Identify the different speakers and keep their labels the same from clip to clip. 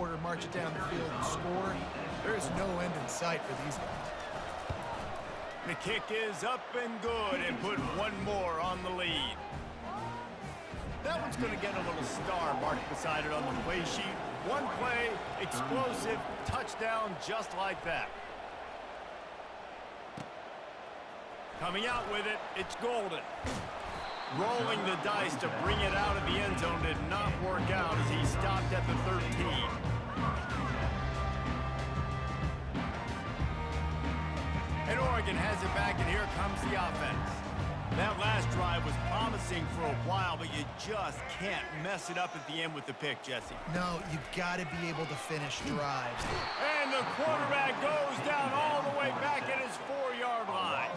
Speaker 1: quarter, march it down the field and score, there is no end in sight for these guys.
Speaker 2: The kick is up and good and put one more on the lead. That one's going to get a little star marked beside it on the play sheet. One play, explosive, touchdown just like that. Coming out with it, it's Golden. Rolling the dice to bring it out of the end zone did not work out as he stopped at the 13. And Oregon has it back, and here comes the offense. That last drive was promising for a while, but you just can't mess it up at the end with the pick, Jesse.
Speaker 1: No, you got to be able to finish drives.
Speaker 2: And the quarterback goes down all the way back at his 4-yard line.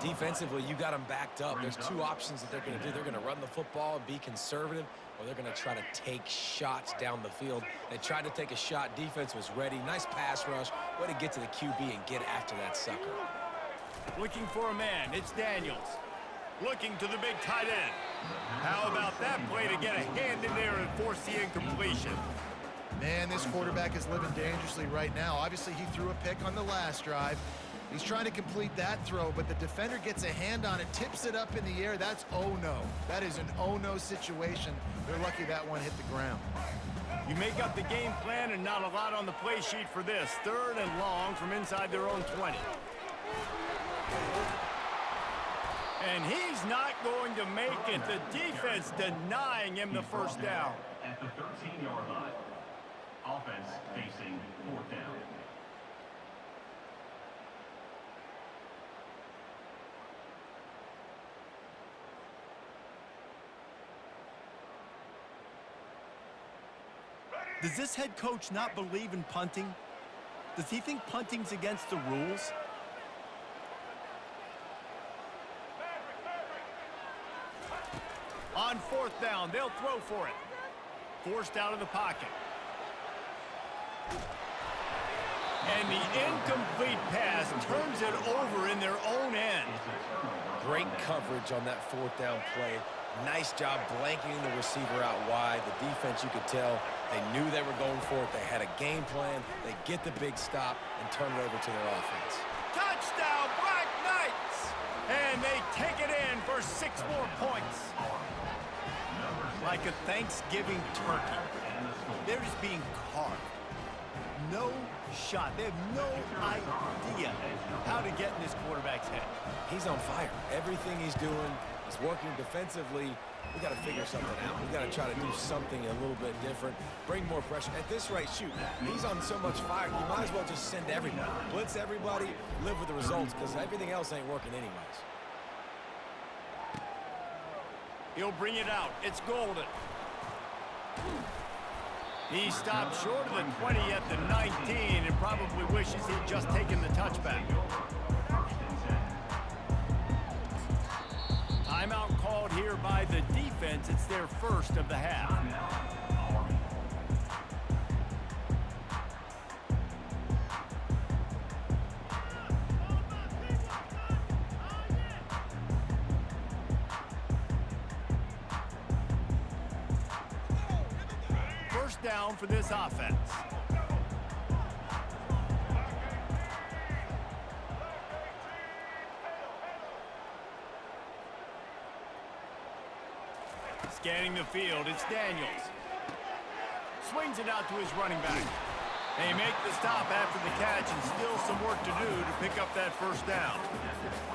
Speaker 3: Defensively, you got them backed up. There's two options that they're going to do. They're going to run the football and be conservative, or they're going to try to take shots down the field. They tried to take a shot. Defense was ready. Nice pass rush. Way to get to the QB and get after that sucker.
Speaker 2: Looking for a man, it's Daniels. Looking to the big tight end. How about that play to get a hand in there and force the incompletion?
Speaker 1: Man, this quarterback is living dangerously right now. Obviously, he threw a pick on the last drive. He's trying to complete that throw, but the defender gets a hand on it, tips it up in the air. That's oh-no. That is an oh-no situation. They're lucky that one hit the ground.
Speaker 2: You make up the game plan and not a lot on the play sheet for this. 3rd and long from inside their own 20. And he's not going to make it. The defense denying him the first down.
Speaker 4: At the 13-yard line. Offense facing 4th down.
Speaker 2: Does this head coach not believe in punting? Does he think punting's against the rules? On 4th down, they'll throw for it. Forced out of the pocket. And the incomplete pass turns it over in their own end.
Speaker 3: Great coverage on that 4th down play. Nice job blanketing the receiver out wide. The defense, you could tell, they knew they were going for it. They had a game plan. They get the big stop and turn it over to their offense.
Speaker 2: Touchdown, Black Knights! And they take it in for 6 more points. Like a Thanksgiving turkey. They're just being carved. No shot. They have no idea how to get in this quarterback's head.
Speaker 3: He's on fire. Everything he's doing is working defensively. We got to figure something out. We got to try to do something a little bit different. Bring more pressure. At this rate, shoot, he's on so much fire, you might as well just send everybody. Blitz everybody, live with the results, because everything else ain't working anyways.
Speaker 2: He'll bring it out. It's Golden. He stopped short of the 20 at the 19 and probably wishes he'd just taken the touchback. Timeout called here by the defense. It's their first of the half. First down for this offense. Scanning the field, it's Daniels. Swings it out to his running back. They make the stop after the catch, and still some work to do to pick up that first down.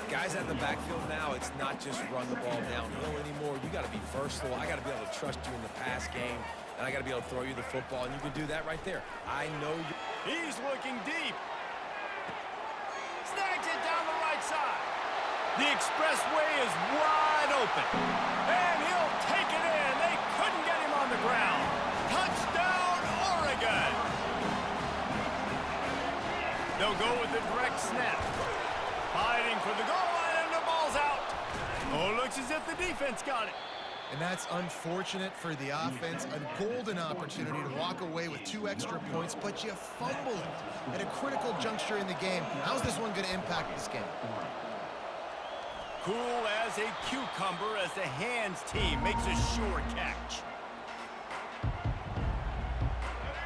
Speaker 3: Guys out in the backfield now, it's not just run the ball downhill anymore. You got to be versatile. I got to be able to trust you in the pass game, and I got to be able to throw you the football, and you can do that right there. I know you.
Speaker 2: He's looking deep. Snags it down the right side. The expressway is wide open. And he'll take it in. They couldn't get him on the ground. Touchdown, Oregon. They'll go with the direct snap. Fighting for the goal line, and the ball's out. Oh, looks as if the defense got it.
Speaker 1: And that's unfortunate for the offense. A golden opportunity to walk away with 2 extra points, but you fumble it at a critical juncture in the game. How's this one going to impact this game?
Speaker 2: Cool as a cucumber as the hands team makes a sure catch.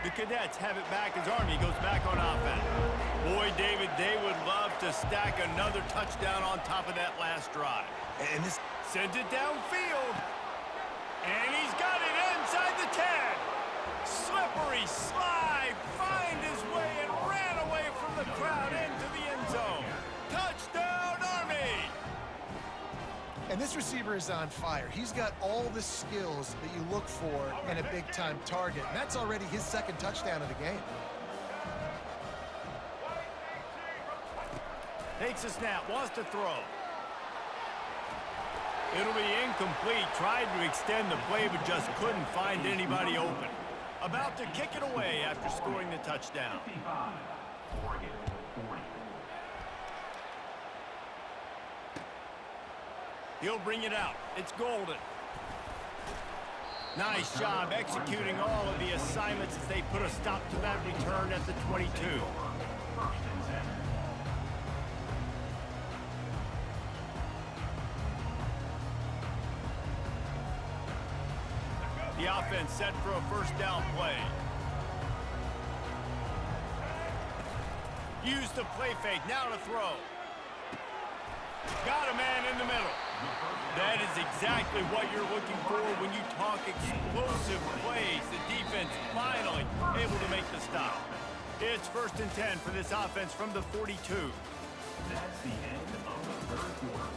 Speaker 2: The Cadets have it back as Army goes back on offense. Boy, David, they would love to stack another touchdown on top of that last drive.
Speaker 3: And this
Speaker 2: Sends it downfield. And he's got it inside the 10. Slippery slide, find his way and ran away from the crowd into the end zone. Touchdown, Army!
Speaker 1: And this receiver is on fire. He's got all the skills that you look for in a big-time target. And that's already his second touchdown of the game.
Speaker 2: Takes a snap, wants to throw. It'll be incomplete. Tried to extend the play, but just couldn't find anybody open. About to kick it away after scoring the touchdown.
Speaker 4: 55. Oregon 40.
Speaker 2: He'll bring it out. It's Golden. Nice job executing all of the assignments as they put a stop to that return at the 22.
Speaker 4: First and 10.
Speaker 2: The offense set for a first down play. Use the play fake, now to throw. Got a man in the middle. That is exactly what you're looking for when you talk explosive plays. The defense finally able to make the stop. It's first and 10 for this offense from the 42.
Speaker 4: That's the end of the third quarter.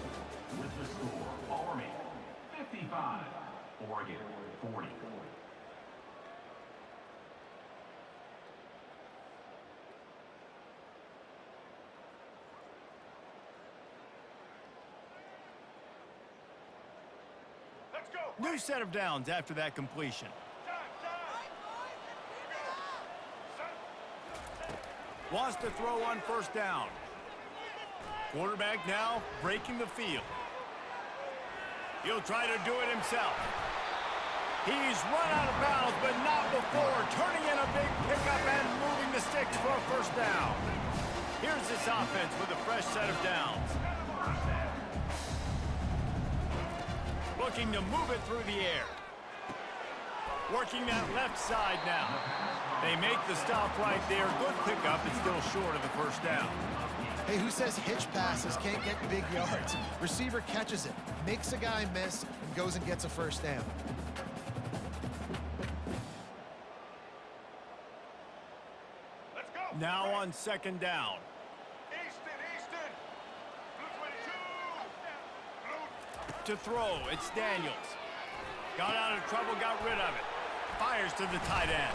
Speaker 4: With the score, Army 55, Oregon 40.
Speaker 2: New set of downs after that completion. Wants to throw on first down. Quarterback now breaking the field. He'll try to do it himself. He's run out of bounds, but not before turning in a big pickup and moving the sticks for a first down. Here's this offense with a fresh set of downs. Looking to move it through the air. Working that left side now. They make the stop right there. Good pickup, but still short of the first down.
Speaker 1: Hey, who says hitch passes can't get big yards? Receiver catches it, makes a guy miss, and goes and gets a first down.
Speaker 2: Now on second down.
Speaker 5: Easton, Blue 22,
Speaker 2: To throw, it's Daniels. Got out of trouble, got rid of it. Fires to the tight end.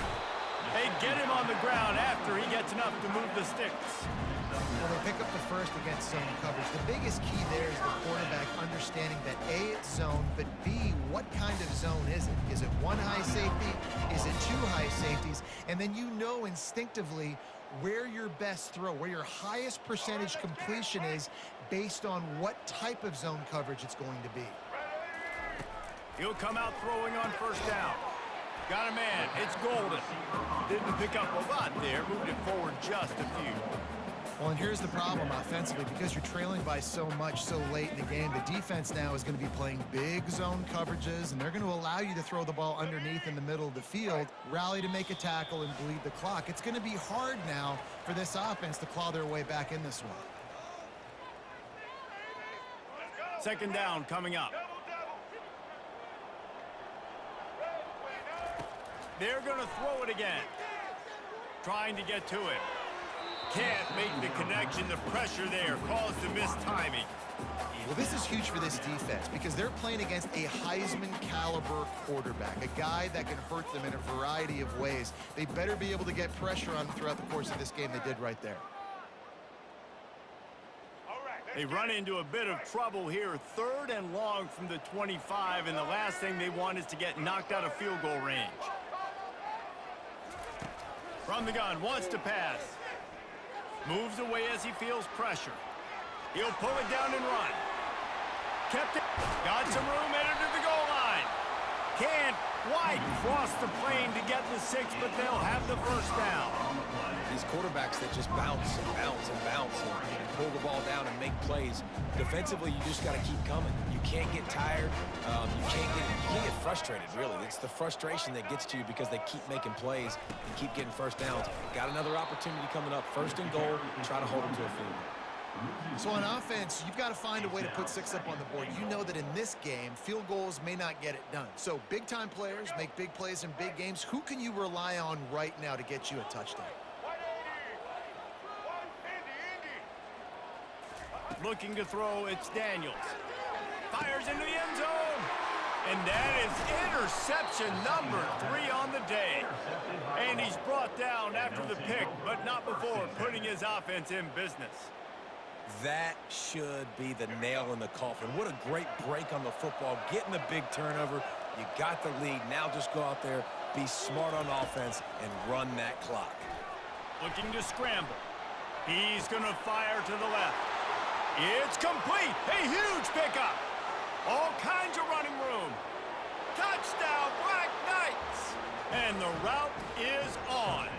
Speaker 2: They get him on the ground after he gets enough to move the sticks.
Speaker 1: Well, they pick up the first against zone coverage. The biggest key there is the quarterback understanding that A, it's zone, but B, what kind of zone is it? Is it one high safety? Is it two high safeties? And then you know instinctively where your best throw, where your highest percentage completion is based on what type of zone coverage it's going to be.
Speaker 2: He'll come out throwing on first down. Got a man, it's Golden. Didn't pick up a lot there, moved it forward just a few.
Speaker 1: Well, and here's the problem offensively. Because you're trailing by so much so late in the game, the defense now is going to be playing big zone coverages, and they're going to allow you to throw the ball underneath in the middle of the field, rally to make a tackle, and bleed the clock. It's going to be hard now for this offense to claw their way back in this one.
Speaker 2: Second down coming up. They're going to throw it again. Trying to get to it. Can't make the connection. The pressure there caused the missed timing.
Speaker 1: Well, this is huge for this defense because they're playing against a Heisman caliber quarterback, a guy that can hurt them in a variety of ways. They better be able to get pressure on them throughout the course of this game. They did right there.
Speaker 2: They run into a bit of trouble here. 3rd and long from the 25, and the last thing they want is to get knocked out of field goal range. From the gun, wants to pass. Moves away as he feels pressure. He'll pull it down and run. Kept it. Got some room, headed to the goal line. Can't quite cross the plane to get the 6, but they'll have the first down.
Speaker 3: These quarterbacks that just bounce and bounce and bounce and pull the ball down and make plays. Defensively, you just got to keep coming. You can't get tired. You can't get frustrated, really. It's the frustration that gets to you because they keep making plays and keep getting first downs. Got another opportunity coming up. First and goal. Try to hold them to a field.
Speaker 1: So on offense, you've got to find a way to put 6 up on the board. You know that in this game, field goals may not get it done. So big-time players make big plays in big games. Who can you rely on right now to get you a touchdown?
Speaker 2: Looking to throw, it's Daniels. Fires into the end zone. And that is interception number 3 on the day. And he's brought down after the pick, but not before putting his offense in business.
Speaker 3: That should be the nail in the coffin. What a great break on the football. Getting the big turnover. You got the lead. Now just go out there, be smart on offense, and run that clock.
Speaker 2: Looking to scramble. He's going to fire to the left. It's complete. A huge pickup. All kinds of running room. Touchdown, Black Knights. And the route is on.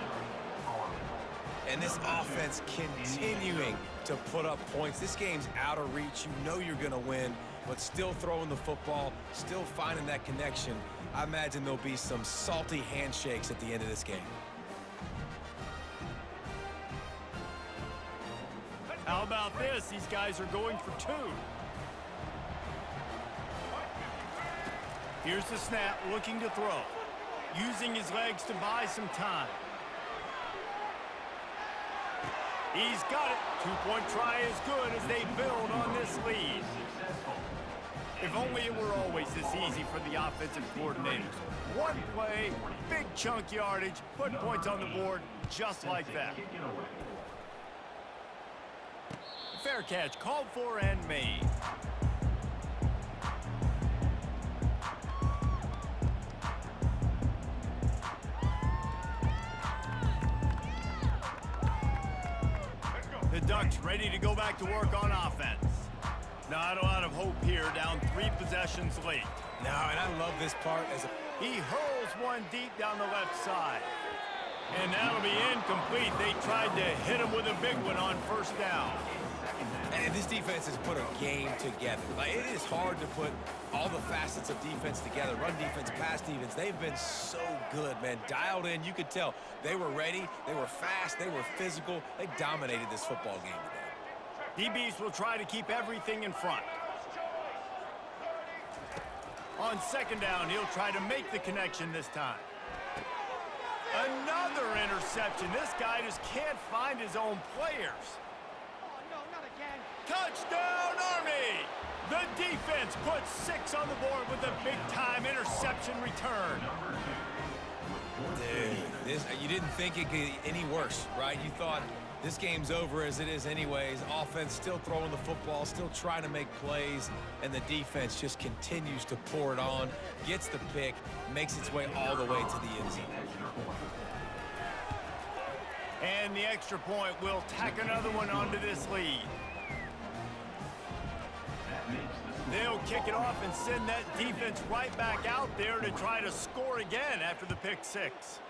Speaker 3: And this offense continuing to put up points. This game's out of reach. You know you're going to win, but still throwing the football, still finding that connection. I imagine there'll be some salty handshakes at the end of this game.
Speaker 2: How about this? These guys are going for 2. Here's the snap, looking to throw. Using his legs to buy some time. He's got it. 2-point try is good as they build on this lead. If only it were always this easy for the offensive coordinators. One play, big chunk yardage, put points on the board just like that. Fair catch called for and made. The Ducks ready to go back to work on offense. Not a lot of hope here, down 3 possessions late.
Speaker 3: No, and I love this part.
Speaker 2: He hurls one deep down the left side. And that'll be incomplete. They tried to hit him with a big one on first down.
Speaker 3: And this defense has put a game together. Like, it is hard to put all the facets of defense together. Run defense, pass defense. They've been so good, man. Dialed in. You could tell they were ready. They were fast. They were physical. They dominated this football game today.
Speaker 2: DBs will try to keep everything in front. On second down, he'll try to make the connection this time. Another interception. This guy just can't find his own players. Touchdown, Army! The defense puts 6 on the board with a big-time interception return.
Speaker 3: Dude, you didn't think it could get any worse, right? You thought this game's over as it is anyways. Offense still throwing the football, still trying to make plays, and the defense just continues to pour it on, gets the pick, makes its way all the way to the end zone.
Speaker 2: And the extra point will tack another one onto this lead. They'll kick it off and send that defense right back out there to try to score again after the pick 6.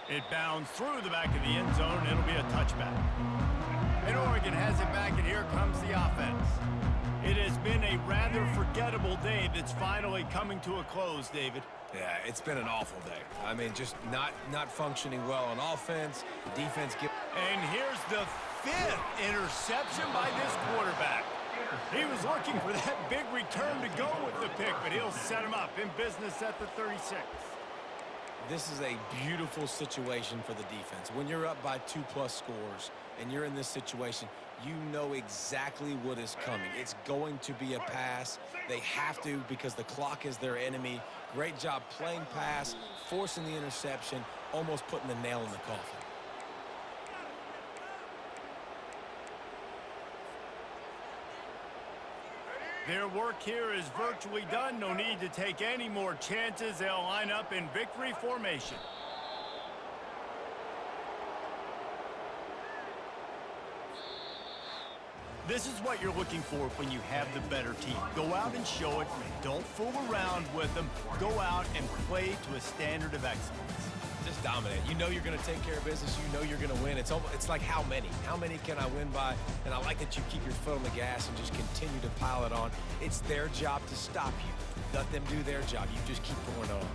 Speaker 2: It bounds through the back of the end zone, and it'll be a touchback. And Oregon has it back, and here comes the offense. It has been a rather forgettable day that's finally coming to a close, David.
Speaker 3: Yeah, it's been an awful day. I mean, just not functioning well on offense. Defense
Speaker 2: And here's the 5th interception by this quarterback. He was looking for that big return to go with the pick, but he'll set him up in business at the 36.
Speaker 3: This is a beautiful situation for the defense. When you're up by 2+ scores and you're in this situation, you know exactly what is coming. It's going to be a pass. They have to because the clock is their enemy. Great job playing pass, forcing the interception, almost putting the nail in the coffin.
Speaker 2: Their work here is virtually done. No need to take any more chances. They'll line up in victory formation. This is what you're looking for when you have the better team. Go out and show it. Don't fool around with them. Go out and play to a standard of excellence.
Speaker 3: Just dominate. You know you're going to take care of business. You know you're going to win. It's like how many? How many can I win by? And I like that you keep your foot on the gas and just continue to pile it on. It's their job to stop you. Let them do their job. You just keep going on.